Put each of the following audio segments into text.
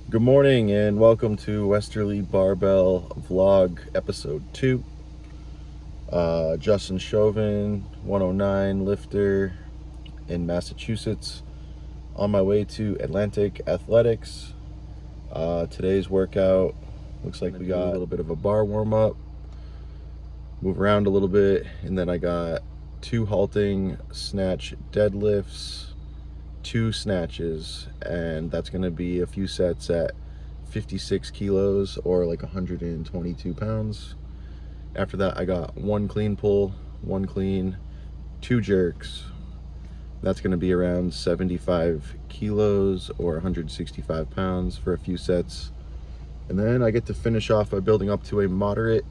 Good morning and welcome to Westerly Barbell Vlog Episode 2. Justin Chauvin, 109 lifter in Massachusetts, on my way to Atlantic Athletics. Today's workout looks like we got a little bit of a bar warm-up, move around a little bit, and then I got 2 halting snatch deadlifts, 2 snatches, and that's going to be a few sets at 56 kilos or like 122 pounds. After that, I got 1 clean pull, 1 clean, 2 jerks. That's going to be around 75 kilos or 165 pounds for a few sets. And then I get to finish off by building up to a moderate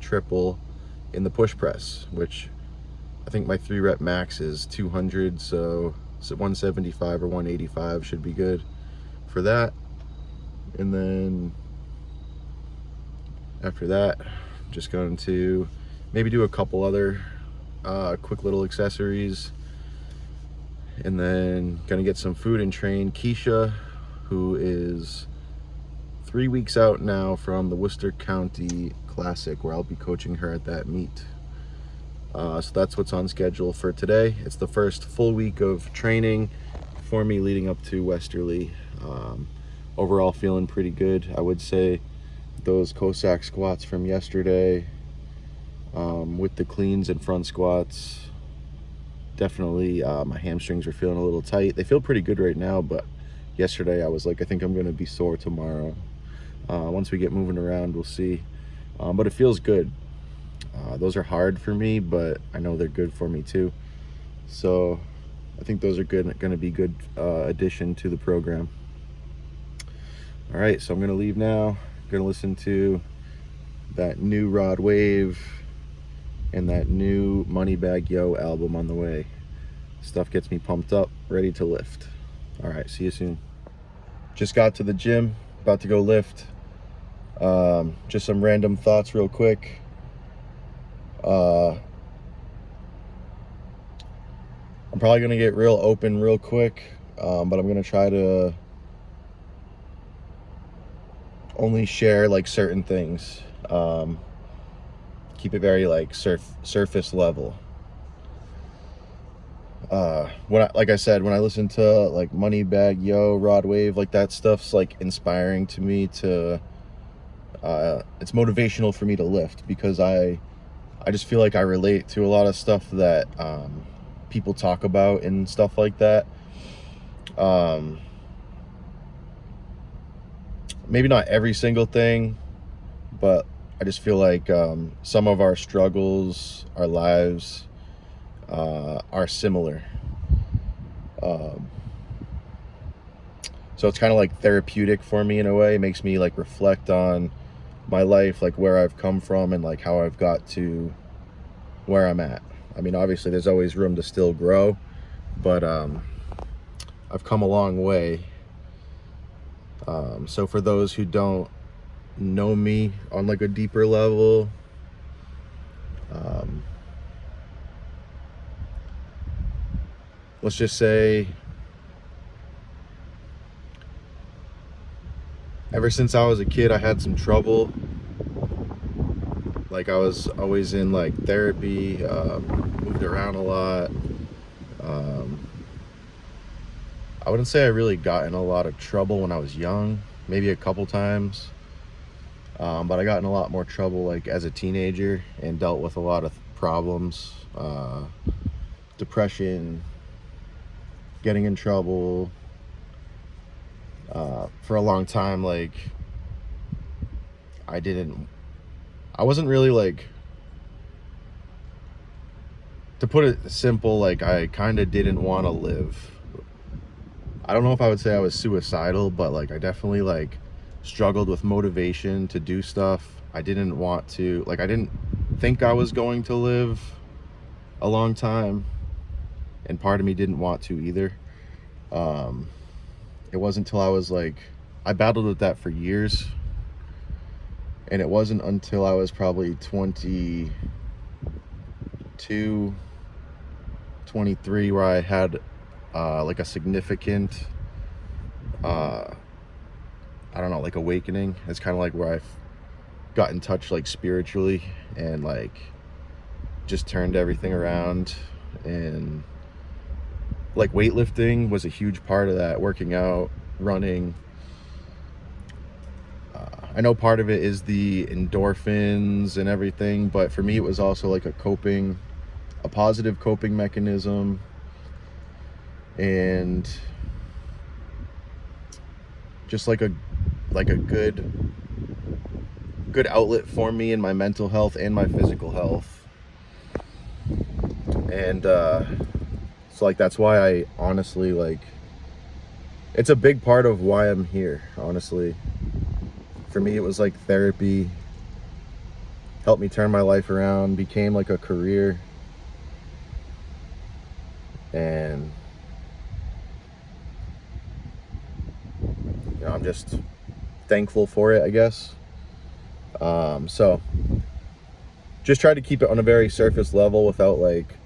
triple in the push press, which I think my 3 rep max is 200, so 175 or 185 should be good for that. And then after that, I'm just going to maybe do a couple other quick little accessories, and then gonna get some food and train Keisha, who is 3 weeks out now from the Worcester County Classic, where I'll be coaching her at that meet. So that's what's on schedule for today. It's the first full week of training for me leading up to Westerly. Overall feeling pretty good. I would say those Cossack squats from yesterday, with the cleans and front squats, definitely my hamstrings were feeling a little tight. They feel pretty good right now, but yesterday I was like, I think I'm gonna be sore tomorrow. Once we get moving around, we'll see. But it feels good. Those are hard for me, but I know they're good for me too. So I think those are gonna be good addition to the program. All right, so I'm gonna leave now. Gonna listen to that new Rod Wave and that new Moneybag Yo album on the way. Stuff gets me pumped up, ready to lift. All right, see you soon. Just got to the gym, about to go lift. Just some random thoughts real quick. I'm probably gonna get real open real quick, but I'm gonna try to only share like certain things. Keep it very like surface level. Like I said, when I listen to like Moneybag Yo, Rod Wave, like that stuff's like inspiring to me to. It's motivational for me to lift, because I just feel like I relate to a lot of stuff that people talk about and stuff like that. Maybe not every single thing, but I just feel like some of our struggles, our lives, are similar. So it's kind of like therapeutic for me in a way. It makes me like reflect on my life, like where I've come from and like how I've got to where I'm at. I mean, obviously there's always room to still grow, but I've come a long way. So for those who don't know me on like a deeper level, let's just say ever since I was a kid, I had some trouble. Like I was always in like therapy, moved around a lot. I wouldn't say I really got in a lot of trouble when I was young, maybe a couple times. But I got in a lot more trouble like as a teenager and dealt with a lot of problems, depression, getting in trouble. For a long time, like I wasn't really like, to put it simple, like I kind of didn't want to live. I don't know if I would say I was suicidal, but like I definitely like struggled with motivation to do stuff. I didn't want to, like I didn't think I was going to live a long time, and part of me didn't want to either. It wasn't until I was like, I battled with that for years, and it wasn't until I was probably 22, 23 where I had like a significant I don't know, like awakening. It's kind of like where I've got in touch like spiritually and like just turned everything around. And like weightlifting was a huge part of that, working out, running. I know part of it is the endorphins and everything, but for me it was also like a positive coping mechanism, and just like a good outlet for me in my mental health and my physical health. And so like that's why I honestly like, it's a big part of why I'm here, honestly. For me it was like therapy, helped me turn my life around, became like a career, and you know, I'm just thankful for it, I guess. So just try to keep it on a very surface level without like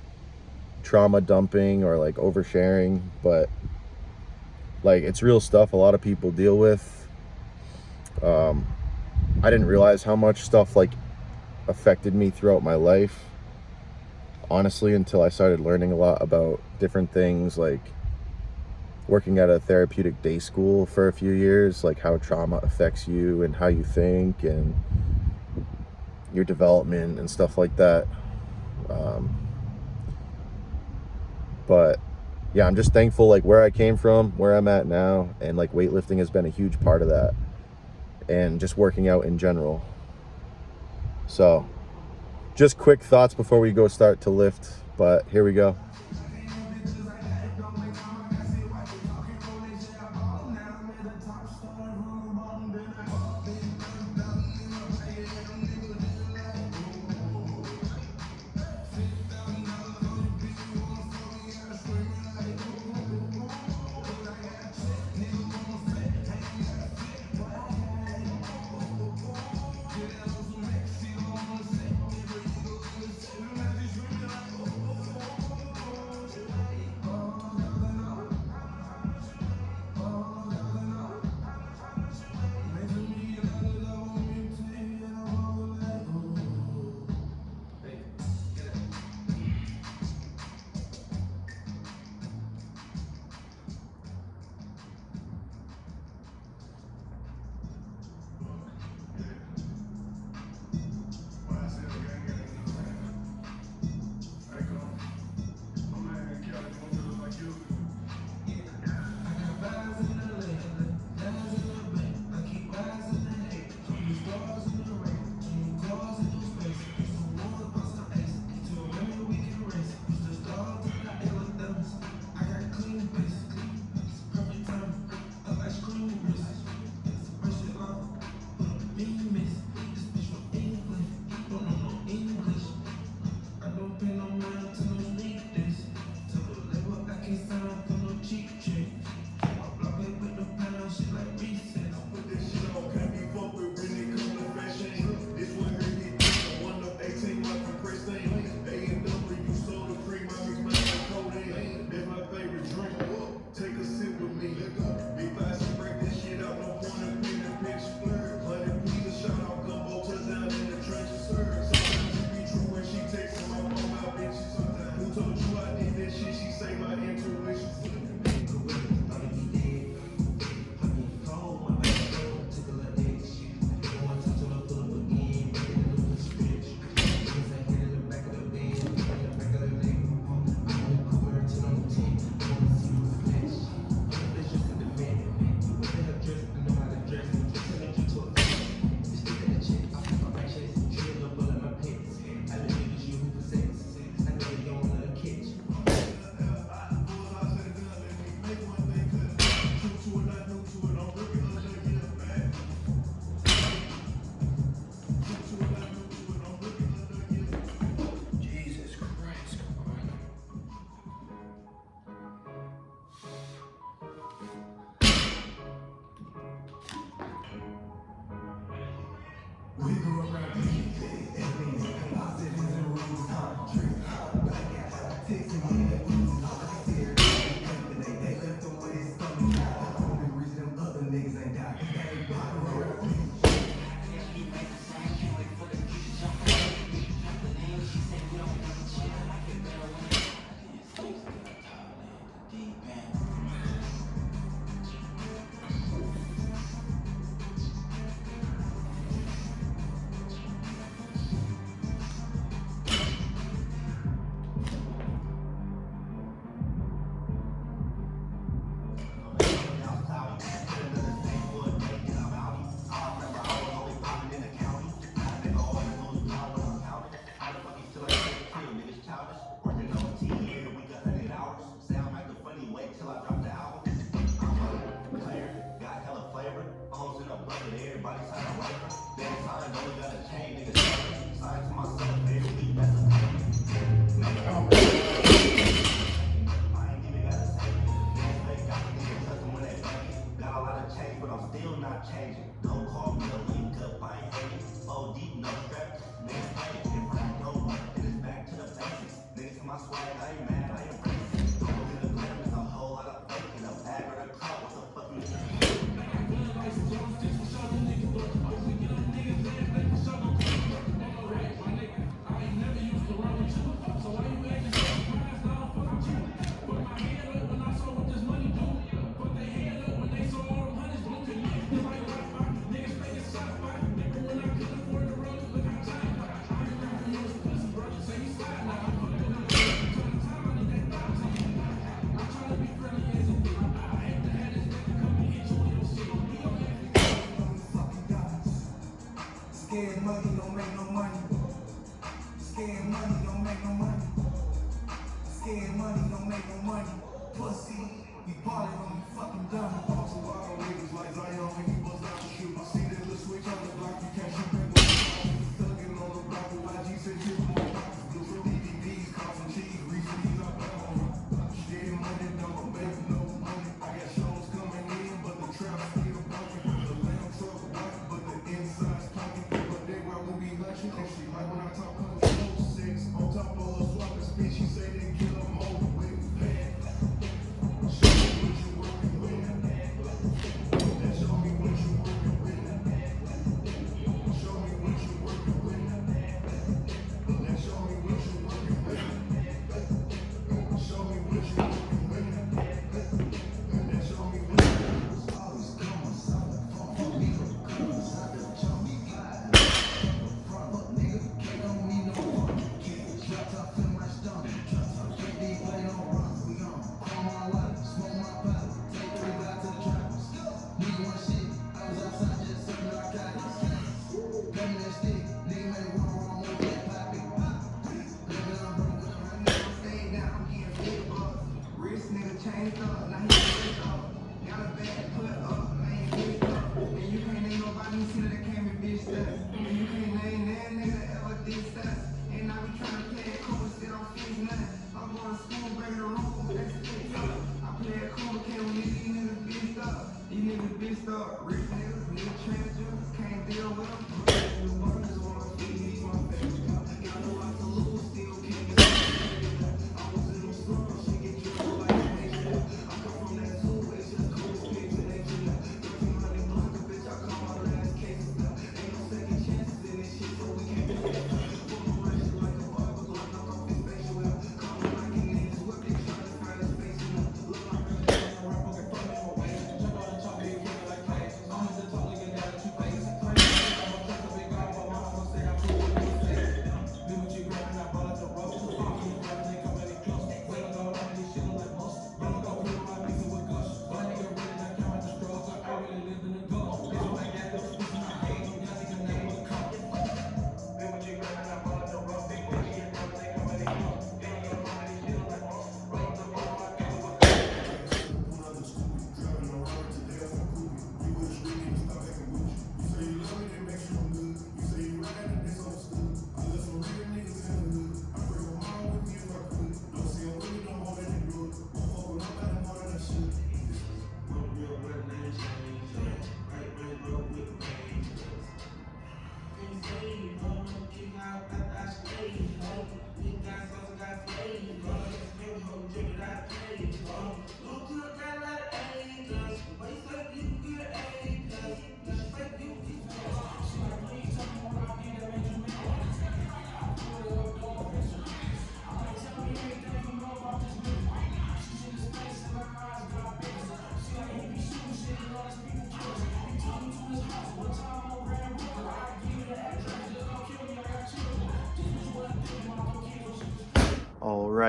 trauma dumping or like oversharing, but like it's real stuff a lot of people deal with. I didn't realize how much stuff like affected me throughout my life, honestly, until I started learning a lot about different things, like working at a therapeutic day school for a few years, like how trauma affects you and how you think and your development and stuff like that. But yeah, I'm just thankful like where I came from, where I'm at now, and like weightlifting has been a huge part of that, and just working out in general. So just quick thoughts before we go start to lift, but here we go. Scared money don't make no money. Scared money don't make no money. Scared money don't make no money. Pussy, we ballin' on you fucking dumb. Also, I don't niggas like Zion when he bust out the shoe. I see that little switch on the block, you can't shoot back. Thuggin' on the block with YG said you more boxes. Blue for DVDs, coffin cheese, recently I found on. Scared money don't make no money. I got shows coming in, but the trap still bumping. The lamb truck white, but the inside's popping. But they rock when we lunching, and she like when I talk country. 06 on top of her swapping speech, she say they kill them over with. Show me what you working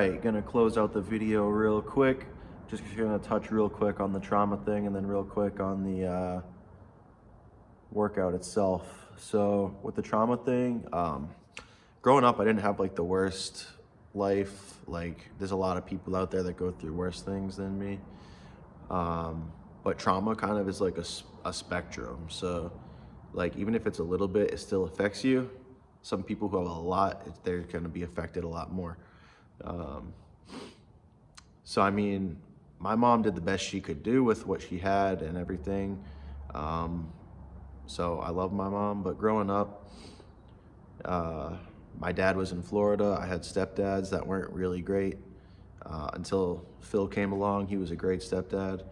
right, gonna close out the video real quick. Just gonna touch real quick on the trauma thing and then real quick on the workout itself. So with the trauma thing, growing up, I didn't have like the worst life. Like there's a lot of people out there that go through worse things than me. But trauma kind of is like a spectrum. So like even if it's a little bit, it still affects you. Some people who have a lot, they're gonna be affected a lot more. So I mean, my mom did the best she could do with what she had and everything. So I love my mom, but growing up, my dad was in Florida. I had stepdads that weren't really great until Phil came along. He was a great stepdad.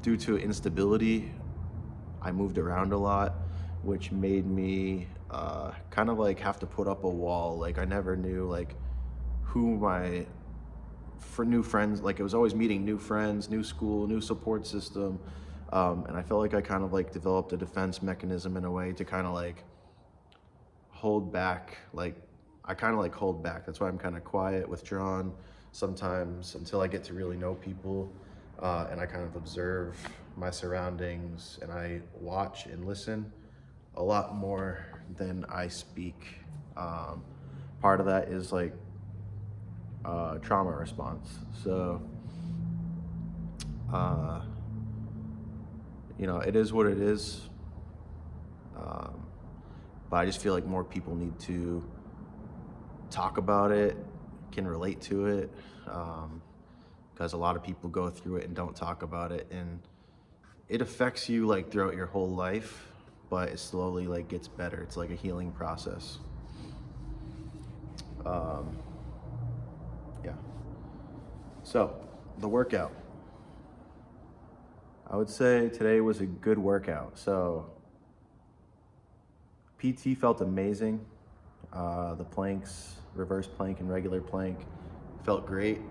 Due to instability, I moved around a lot, which made me kind of like have to put up a wall. Like I never knew like who my new friends, like it was always meeting new friends, new school, new support system. And I felt like I kind of like developed a defense mechanism in a way to kind of like hold back. Like I kind of like hold back. That's why I'm kind of quiet, withdrawn sometimes until I get to really know people. And I kind of observe my surroundings and I watch and listen a lot more than I speak. Part of that is like trauma response. So, you know, it is what it is. But I just feel like more people need to talk about it, can relate to it, because a lot of people go through it and don't talk about it, and it affects you like throughout your whole life, but it slowly like gets better. It's like a healing process. Yeah. So the workout, I would say today was a good workout. So PT felt amazing. The planks, reverse plank and regular plank, felt great.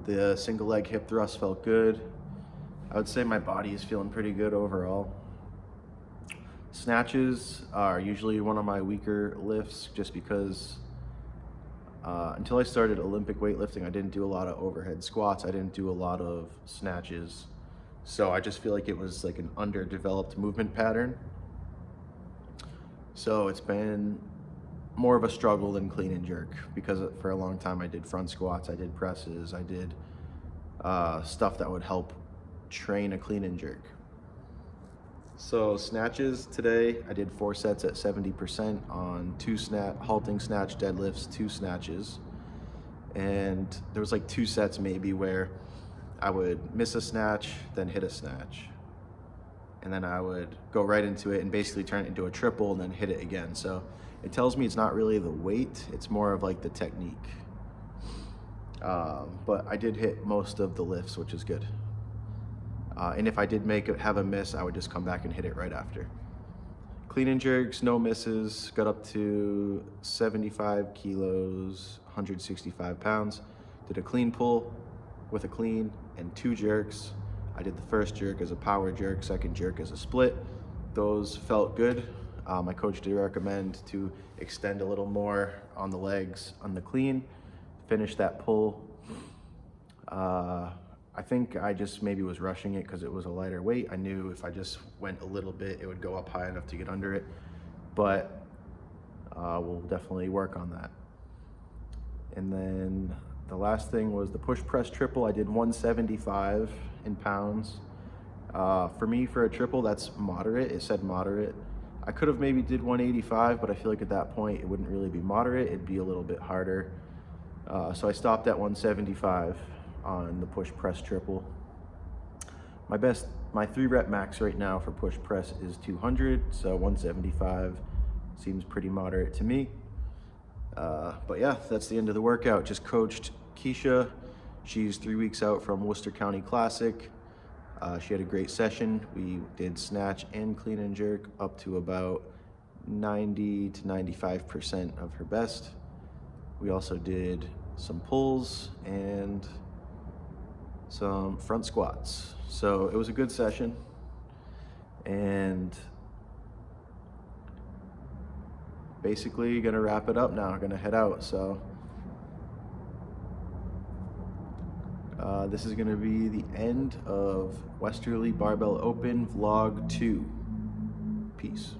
The single leg hip thrust felt good. I would say my body is feeling pretty good overall. Snatches are usually one of my weaker lifts just because until I started Olympic weightlifting, I didn't do a lot of overhead squats. I didn't do a lot of snatches. So I just feel like it was like an underdeveloped movement pattern. So it's been more of a struggle than clean and jerk because for a long time I did front squats, I did presses, I did stuff that would help train a clean and jerk. So snatches today, I did 4 sets at 70% on 2 halting snatch deadlifts, 2 snatches. And there was like 2 sets maybe where I would miss a snatch, then hit a snatch. And then I would go right into it and basically turn it into a triple and then hit it again. So it tells me it's not really the weight, it's more of like the technique. But I did hit most of the lifts, which is good. And if I did have a miss, I would just come back and hit it right after. Clean and jerks, no misses, got up to 75 kilos, 165 pounds. Did a clean pull with a clean and 2 jerks. I did the first jerk as a power jerk, second jerk as a split. Those felt good. My coach did recommend to extend a little more on the legs on the clean, finish that pull. I think I just maybe was rushing it because it was a lighter weight. I knew if I just went a little bit, it would go up high enough to get under it, but we'll definitely work on that. And then the last thing was the push press triple. I did 175 in pounds. For me, for a triple, that's moderate. It said moderate. I could have maybe did 185, but I feel like at that point, it wouldn't really be moderate. It'd be a little bit harder. So I stopped at 175 on the push press triple. My 3 rep max right now for push press is 200, so 175 seems pretty moderate to me. But yeah, that's the end of the workout. Just coached Keisha. She's 3 weeks out from Worcester County Classic. She had a great session. We did snatch and clean and jerk up to about 90 to 95% of her best. We also did some pulls and some front squats. So it was a good session. And basically gonna wrap it up now, gonna head out. So This is going to be the end of Westerly Barbell Open Vlog 2. Peace.